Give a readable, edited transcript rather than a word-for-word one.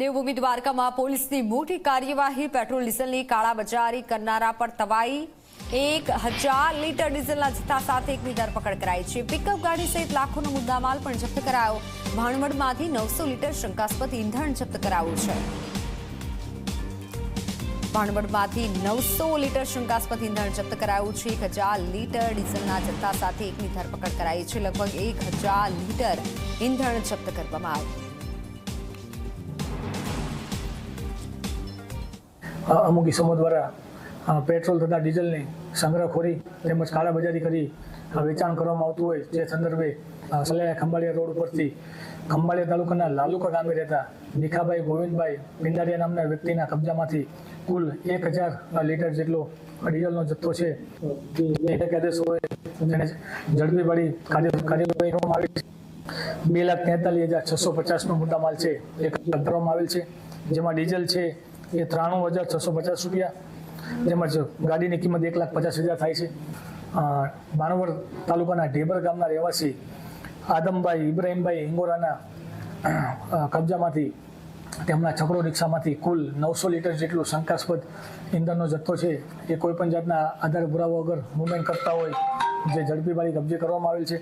દેવભૂમિ દ્વારકામાં પોલીસની મોટી કાર્યવાહી। પેટ્રોલ ડીઝલની કાળાબજારી કરનારા પર તવાઈ। 1000 લીટર ડીઝલના જથ્થા સાથે એકની ધરપકડ કરાઈ છે। પિકઅપ ગાડી સહિત લાખોનો મુદ્દામાલ પણ જપ્ત કરાયો। ભાણવડમાંથી 900 લીટર શંકાસ્પદ ઈંધણ જપ્ત કરાયું છે। ભાણવડમાંથી 900 લીટર શંકાસ્પદ ઈંધણ જપ્ત કરાયું છે। 1000 લીટર ડીઝલના જથ્થા સાથે એકની ધરપકડ કરાઈ છે। લગભગ 1000 લીટર ઈંધણ જપ્ત કરવામાં આવ્યું। અમુક ઇસમો દ્વારા પેટ્રોલ તથા ડીઝલની સંગ્રહખોરી તેમજ કાળાબજારી કરી વેચાણ કરવામાં આવતું હોય જે સંદર્ભે સલાયા ખંભાળિયા રોડ ઉપરથી ખંભાળિયા તાલુકાના લાલુકા ગામે રહેતા ભીખાભાઈ ગોવિંદભાઈ પિંડારિયા નામના વ્યક્તિના કબજામાંથી કુલ 1000 લીટર જેટલો ડીઝલનો જથ્થો છે એ ગેરકાયદેસર તેને ઝડપી પાડી કાર્યવાહી કરવામાં આવી છે। 2,43,650નો મુદ્દામાલ છે એ કરવામાં આવેલ છે, જેમાં ડીઝલ છે એ 93,650 રૂપિયા, તેમજ ગાડીની કિંમત 1,50,000 થાય છે। ભાણવડ તાલુકાના ઢેબર ગામના રહેવાસી આદમભાઈ ઇબ્રાહીમભાઈ હિંગોરાના કબજામાંથી તેમના છકડો રિક્ષામાંથી કુલ 900 લીટર જેટલું શંકાસ્પદ ઈંધણનો જથ્થો છે એ કોઈપણ જાતના આધાર પુરાવા વગર મૂવમેન્ટ કરતા હોય જે ઝડપી પાડી કબજે કરવામાં આવેલ છે।